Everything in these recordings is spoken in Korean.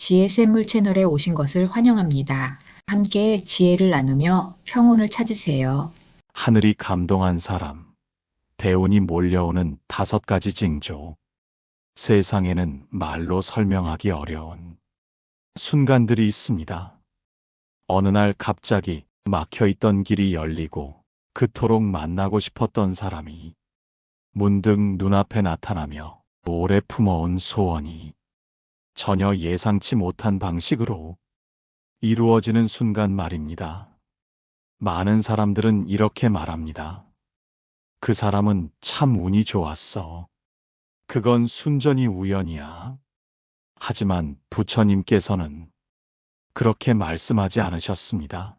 지혜 샘물 채널에 오신 것을 환영합니다. 함께 지혜를 나누며 평온을 찾으세요. 하늘이 감동한 사람. 대운이 몰려오는 5가지 징조. 세상에는 말로 설명하기 어려운 순간들이 있습니다. 어느 날 갑자기 막혀있던 길이 열리고 그토록 만나고 싶었던 사람이 문득 눈앞에 나타나며 오래 품어온 소원이 전혀 예상치 못한 방식으로 이루어지는 순간 말입니다. 많은 사람들은 이렇게 말합니다. 그 사람은 참 운이 좋았어. 그건 순전히 우연이야. 하지만 부처님께서는 그렇게 말씀하지 않으셨습니다.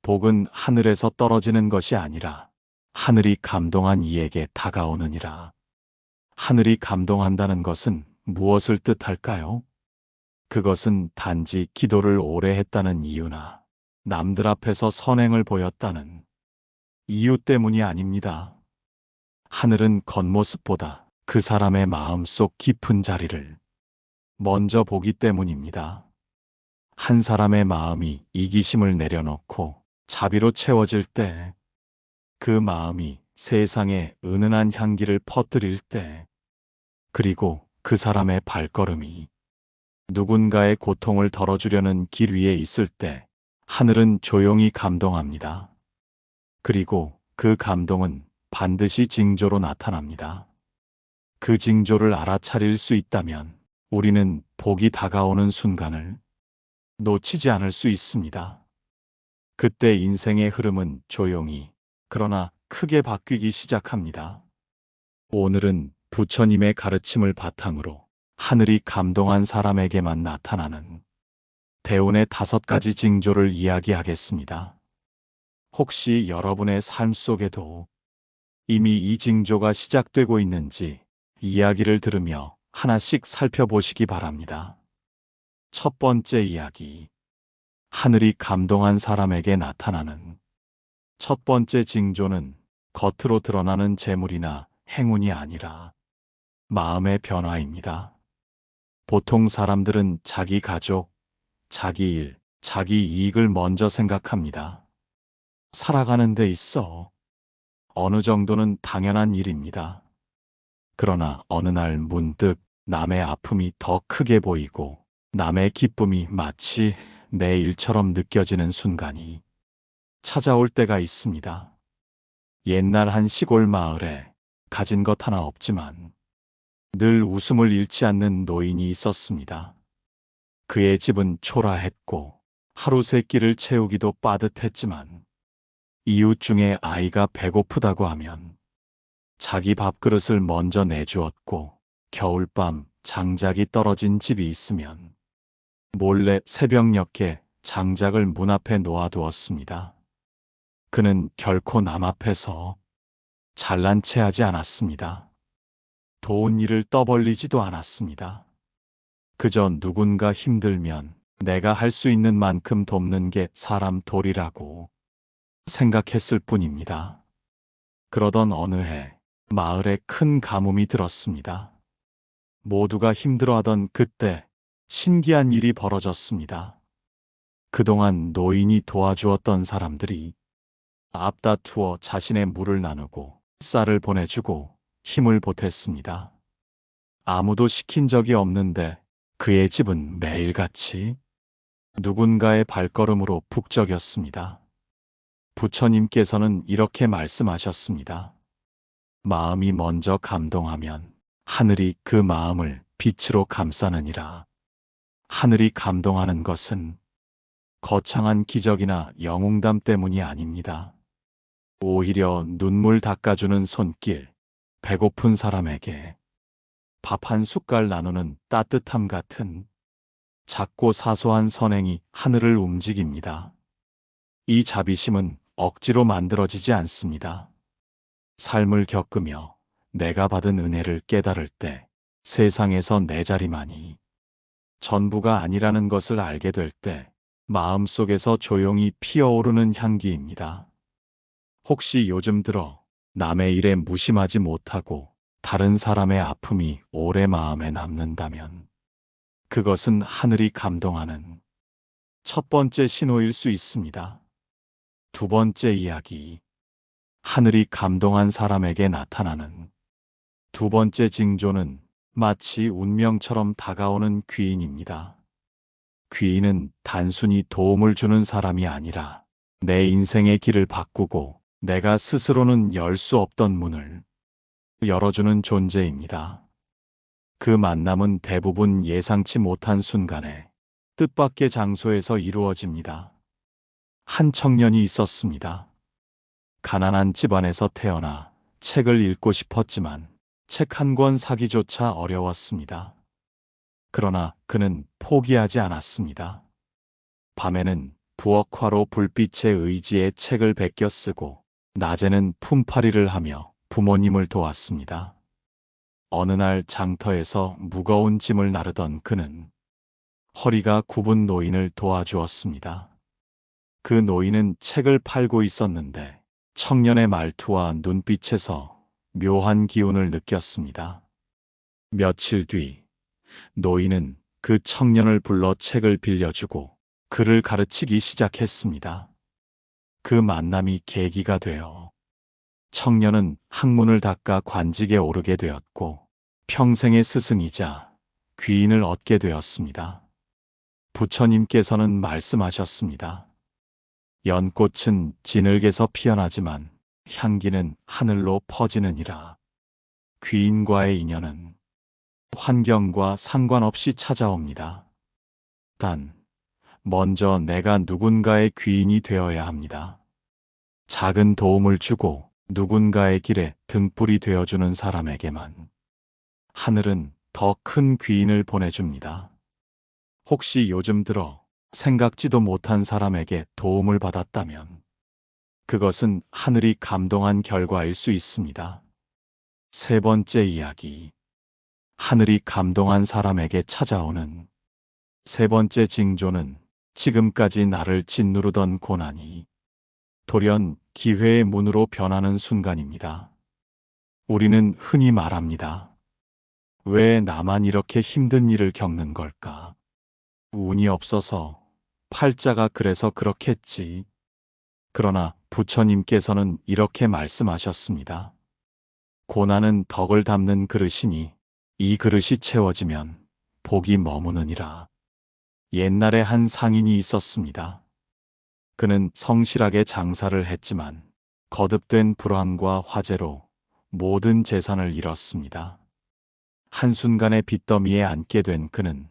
복은 하늘에서 떨어지는 것이 아니라 하늘이 감동한 이에게 다가오느니라. 하늘이 감동한다는 것은 무엇을 뜻할까요? 그것은 단지 기도를 오래 했다는 이유나 남들 앞에서 선행을 보였다는 이유 때문이 아닙니다. 하늘은 겉모습보다 그 사람의 마음속 깊은 자리를 먼저 보기 때문입니다. 한 사람의 마음이 이기심을 내려놓고 자비로 채워질 때, 그 마음이 세상에 은은한 향기를 퍼뜨릴 때, 그리고 그 사람의 발걸음이 누군가의 고통을 덜어주려는 길 위에 있을 때, 하늘은 조용히 감동합니다. 그리고 그 감동은 반드시 징조로 나타납니다. 그 징조를 알아차릴 수 있다면 우리는 복이 다가오는 순간을 놓치지 않을 수 있습니다. 그때 인생의 흐름은 조용히, 그러나 크게 바뀌기 시작합니다. 오늘은 부처님의 가르침을 바탕으로 하늘이 감동한 사람에게만 나타나는 대운의 5가지 징조를 이야기하겠습니다. 혹시 여러분의 삶 속에도 이미 이 징조가 시작되고 있는지 이야기를 들으며 하나씩 살펴보시기 바랍니다. 첫 번째 이야기. 하늘이 감동한 사람에게 나타나는 첫 번째 징조는 겉으로 드러나는 재물이나 행운이 아니라 마음의 변화입니다. 보통 사람들은 자기 가족, 자기 일, 자기 이익을 먼저 생각합니다. 살아가는 데 있어 어느 정도는 당연한 일입니다. 그러나 어느 날 문득 남의 아픔이 더 크게 보이고 남의 기쁨이 마치 내 일처럼 느껴지는 순간이 찾아올 때가 있습니다. 옛날 한 시골 마을에 가진 것 하나 없지만 늘 웃음을 잃지 않는 노인이 있었습니다. 그의 집은 초라했고 하루 세 끼를 채우기도 빠듯했지만 이웃 중에 아이가 배고프다고 하면 자기 밥그릇을 먼저 내주었고 겨울밤 장작이 떨어진 집이 있으면 몰래 새벽녘에 장작을 문 앞에 놓아두었습니다. 그는 결코 남 앞에서 잘난 체 하지 않았습니다. 도운 일을 떠벌리지도 않았습니다. 그저 누군가 힘들면 내가 할 수 있는 만큼 돕는 게 사람 도리라고 생각했을 뿐입니다. 그러던 어느 해 마을에 큰 가뭄이 들었습니다. 모두가 힘들어하던 그때 신기한 일이 벌어졌습니다. 그동안 노인이 도와주었던 사람들이 앞다투어 자신의 물을 나누고 쌀을 보내주고 힘을 보탰습니다. 아무도 시킨 적이 없는데 그의 집은 매일같이 누군가의 발걸음으로 북적였습니다. 부처님께서는 이렇게 말씀하셨습니다. 마음이 먼저 감동하면 하늘이 그 마음을 빛으로 감싸느니라. 하늘이 감동하는 것은 거창한 기적이나 영웅담 때문이 아닙니다. 오히려 눈물 닦아주는 손길, 배고픈 사람에게 밥 한 숟갈 나누는 따뜻함 같은 작고 사소한 선행이 하늘을 움직입니다. 이 자비심은 억지로 만들어지지 않습니다. 삶을 겪으며 내가 받은 은혜를 깨달을 때 세상에서 내 자리만이 전부가 아니라는 것을 알게 될 때 마음속에서 조용히 피어오르는 향기입니다. 혹시 요즘 들어 남의 일에 무심하지 못하고 다른 사람의 아픔이 오래 마음에 남는다면 그것은 하늘이 감동하는 첫 번째 신호일 수 있습니다. 두 번째 이야기. 하늘이 감동한 사람에게 나타나는 두 번째 징조는 마치 운명처럼 다가오는 귀인입니다. 귀인은 단순히 도움을 주는 사람이 아니라 내 인생의 길을 바꾸고 내가 스스로는 열 수 없던 문을 열어주는 존재입니다. 그 만남은 대부분 예상치 못한 순간에 뜻밖의 장소에서 이루어집니다. 한 청년이 있었습니다. 가난한 집안에서 태어나 책을 읽고 싶었지만 책 한 권 사기조차 어려웠습니다. 그러나 그는 포기하지 않았습니다. 밤에는 부엌화로 불빛의 의지에 책을 베껴 쓰고 낮에는 품팔이를 하며 부모님을 도왔습니다. 어느 날 장터에서 무거운 짐을 나르던 그는 허리가 굽은 노인을 도와주었습니다. 그 노인은 책을 팔고 있었는데 청년의 말투와 눈빛에서 묘한 기운을 느꼈습니다. 며칠 뒤 노인은 그 청년을 불러 책을 빌려주고 그를 가르치기 시작했습니다. 그 만남이 계기가 되어 청년은 학문을 닦아 관직에 오르게 되었고 평생의 스승이자 귀인을 얻게 되었습니다. 부처님께서는 말씀하셨습니다. 연꽃은 진흙에서 피어나지만 향기는 하늘로 퍼지느니라. 귀인과의 인연은 환경과 상관없이 찾아옵니다. 단, 먼저 내가 누군가의 귀인이 되어야 합니다. 작은 도움을 주고 누군가의 길에 등불이 되어주는 사람에게만 하늘은 더 큰 귀인을 보내줍니다. 혹시 요즘 들어 생각지도 못한 사람에게 도움을 받았다면 그것은 하늘이 감동한 결과일 수 있습니다. 세 번째 이야기. 하늘이 감동한 사람에게 찾아오는 세 번째 징조는 지금까지 나를 짓누르던 고난이 돌연 기회의 문으로 변하는 순간입니다. 우리는 흔히 말합니다. 왜 나만 이렇게 힘든 일을 겪는 걸까? 운이 없어서, 팔자가 그래서 그렇겠지. 그러나 부처님께서는 이렇게 말씀하셨습니다. 고난은 덕을 담는 그릇이니 이 그릇이 채워지면 복이 머무느니라. 옛날에 한 상인이 있었습니다. 그는 성실하게 장사를 했지만 거듭된 불황과 화재로 모든 재산을 잃었습니다. 한순간에 빚더미에 앉게 된 그는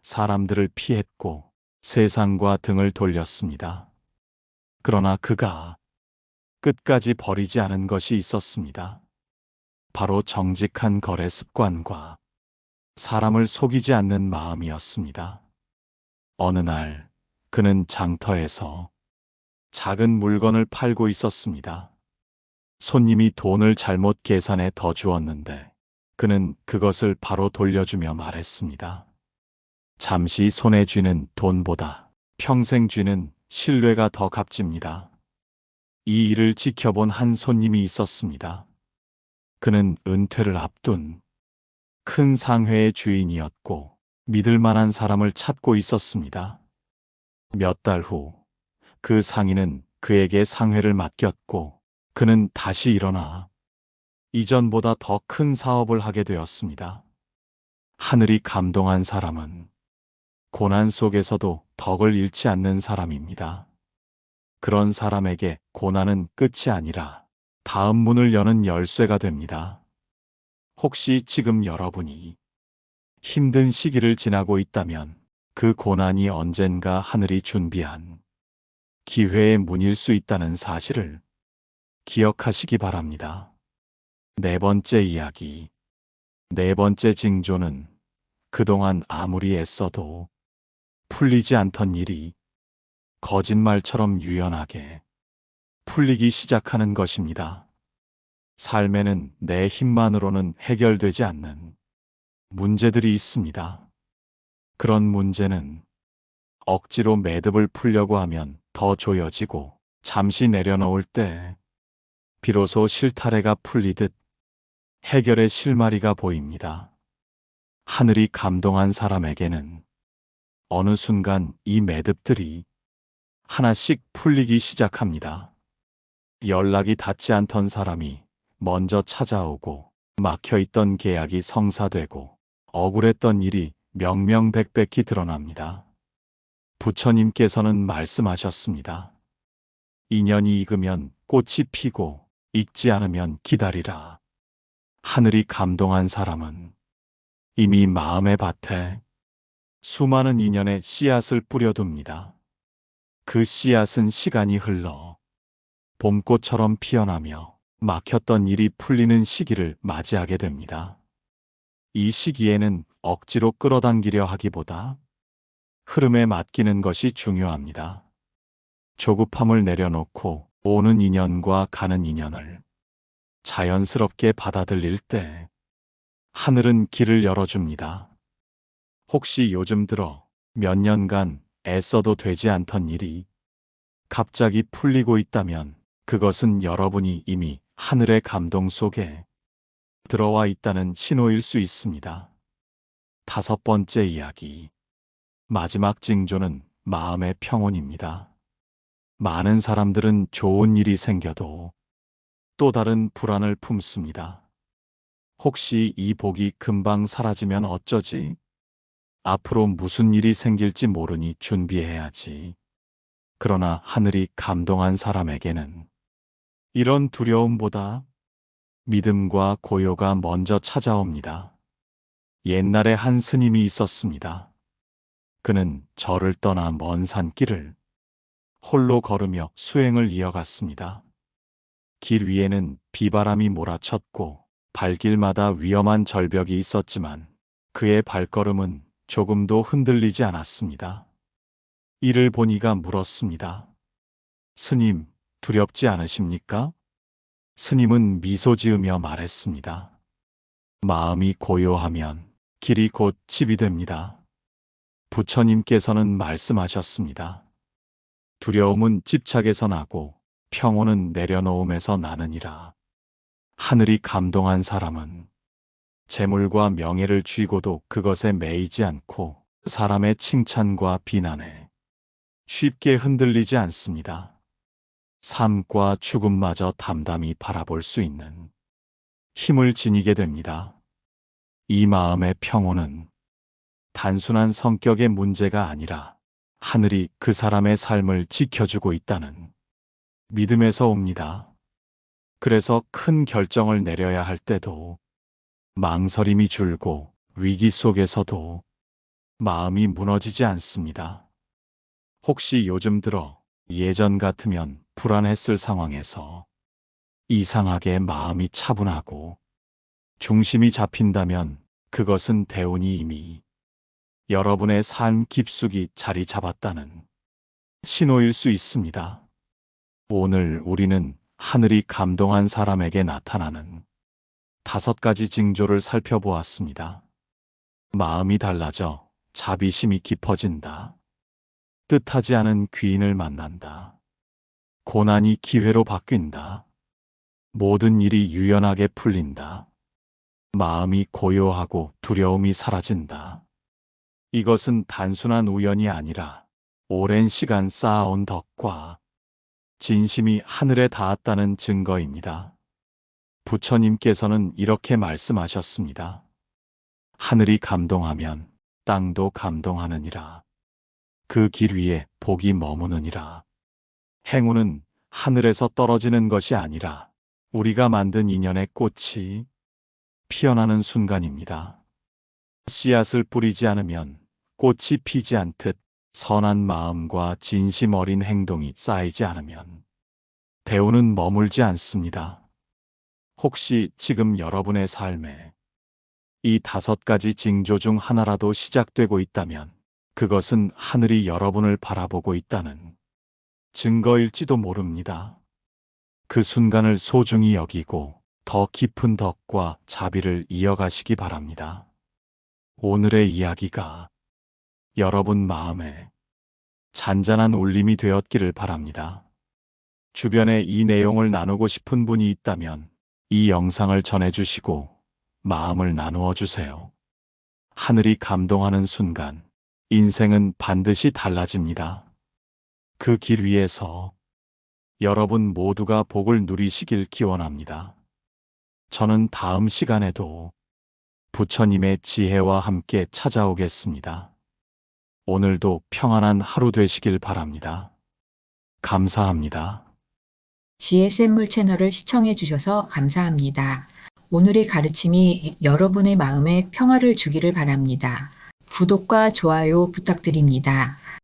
사람들을 피했고 세상과 등을 돌렸습니다. 그러나 그가 끝까지 버리지 않은 것이 있었습니다. 바로 정직한 거래 습관과 사람을 속이지 않는 마음이었습니다. 어느 날 그는 장터에서 작은 물건을 팔고 있었습니다. 손님이 돈을 잘못 계산해 더 주었는데 그는 그것을 바로 돌려주며 말했습니다. 잠시 손에 쥐는 돈보다 평생 쥐는 신뢰가 더 값집니다. 이 일을 지켜본 한 손님이 있었습니다. 그는 은퇴를 앞둔 큰 상회의 주인이었고 믿을 만한 사람을 찾고 있었습니다. 몇 달 후 그 상인은 그에게 상회를 맡겼고 그는 다시 일어나 이전보다 더 큰 사업을 하게 되었습니다. 하늘이 감동한 사람은 고난 속에서도 덕을 잃지 않는 사람입니다. 그런 사람에게 고난은 끝이 아니라 다음 문을 여는 열쇠가 됩니다. 혹시 지금 여러분이 힘든 시기를 지나고 있다면 그 고난이 언젠가 하늘이 준비한 기회의 문일 수 있다는 사실을 기억하시기 바랍니다. 네 번째 이야기. 네 번째 징조는 그동안 아무리 애써도 풀리지 않던 일이 거짓말처럼 유연하게 풀리기 시작하는 것입니다. 삶에는 내 힘만으로는 해결되지 않는 문제들이 있습니다. 그런 문제는 억지로 매듭을 풀려고 하면 더 조여지고 잠시 내려놓을 때 비로소 실타래가 풀리듯 해결의 실마리가 보입니다. 하늘이 감동한 사람에게는 어느 순간 이 매듭들이 하나씩 풀리기 시작합니다. 연락이 닿지 않던 사람이 먼저 찾아오고, 막혀있던 계약이 성사되고, 억울했던 일이 명명백백히 드러납니다. 부처님께서는 말씀하셨습니다. 인연이 익으면 꽃이 피고 익지 않으면 기다리라. 하늘이 감동한 사람은 이미 마음의 밭에 수많은 인연의 씨앗을 뿌려둡니다. 그 씨앗은 시간이 흘러 봄꽃처럼 피어나며 막혔던 일이 풀리는 시기를 맞이하게 됩니다. 이 시기에는 억지로 끌어당기려 하기보다 흐름에 맡기는 것이 중요합니다. 조급함을 내려놓고 오는 인연과 가는 인연을 자연스럽게 받아들일 때 하늘은 길을 열어줍니다. 혹시 요즘 들어 몇 년간 애써도 되지 않던 일이 갑자기 풀리고 있다면 그것은 여러분이 이미 하늘의 감동 속에 들어와 있다는 신호일 수 있습니다. 5번째 이야기. 마지막 징조는 마음의 평온입니다. 많은 사람들은 좋은 일이 생겨도 또 다른 불안을 품습니다. 혹시 이 복이 금방 사라지면 어쩌지? 앞으로 무슨 일이 생길지 모르니 준비해야지. 그러나 하늘이 감동한 사람에게는 이런 두려움보다 믿음과 고요가 먼저 찾아옵니다. 옛날에 한 스님이 있었습니다. 그는 절을 떠나 먼 산길을 홀로 걸으며 수행을 이어갔습니다. 길 위에는 비바람이 몰아쳤고 발길마다 위험한 절벽이 있었지만 그의 발걸음은 조금도 흔들리지 않았습니다. 이를 본 이가 물었습니다. 스님, 두렵지 않으십니까? 스님은 미소 지으며 말했습니다. 마음이 고요하면 길이 곧 집이 됩니다. 부처님께서는 말씀하셨습니다. 두려움은 집착에서 나고 평온은 내려놓음에서 나느니라. 하늘이 감동한 사람은 재물과 명예를 쥐고도 그것에 매이지 않고 사람의 칭찬과 비난에 쉽게 흔들리지 않습니다. 삶과 죽음마저 담담히 바라볼 수 있는 힘을 지니게 됩니다. 이 마음의 평온은 단순한 성격의 문제가 아니라 하늘이 그 사람의 삶을 지켜주고 있다는 믿음에서 옵니다. 그래서 큰 결정을 내려야 할 때도 망설임이 줄고 위기 속에서도 마음이 무너지지 않습니다. 혹시 요즘 들어 예전 같으면 불안했을 상황에서 이상하게 마음이 차분하고 중심이 잡힌다면 그것은 대운이 이미 여러분의 삶 깊숙이 자리 잡았다는 신호일 수 있습니다. 오늘 우리는 하늘이 감동한 사람에게 나타나는 5가지 징조를 살펴보았습니다. 마음이 달라져 자비심이 깊어진다. 뜻하지 않은 귀인을 만난다. 고난이 기회로 바뀐다. 모든 일이 유연하게 풀린다. 마음이 고요하고 두려움이 사라진다. 이것은 단순한 우연이 아니라 오랜 시간 쌓아온 덕과 진심이 하늘에 닿았다는 증거입니다. 부처님께서는 이렇게 말씀하셨습니다. 하늘이 감동하면 땅도 감동하느니라. 그 길 위에 복이 머무느니라. 행운은 하늘에서 떨어지는 것이 아니라 우리가 만든 인연의 꽃이 피어나는 순간입니다. 씨앗을 뿌리지 않으면 꽃이 피지 않듯 선한 마음과 진심 어린 행동이 쌓이지 않으면 대우는 머물지 않습니다. 혹시 지금 여러분의 삶에 이 5가지 징조 중 하나라도 시작되고 있다면 그것은 하늘이 여러분을 바라보고 있다는 증거일지도 모릅니다. 그 순간을 소중히 여기고 더 깊은 덕과 자비를 이어가시기 바랍니다. 오늘의 이야기가 여러분 마음에 잔잔한 울림이 되었기를 바랍니다. 주변에 이 내용을 나누고 싶은 분이 있다면 이 영상을 전해주시고 마음을 나누어 주세요. 하늘이 감동하는 순간 인생은 반드시 달라집니다. 그 길 위에서 여러분 모두가 복을 누리시길 기원합니다. 저는 다음 시간에도 부처님의 지혜와 함께 찾아오겠습니다. 오늘도 평안한 하루 되시길 바랍니다. 감사합니다. 지혜샘물 채널을 시청해 주셔서 감사합니다. 오늘의 가르침이 여러분의 마음에 평화를 주기를 바랍니다. 구독과 좋아요 부탁드립니다.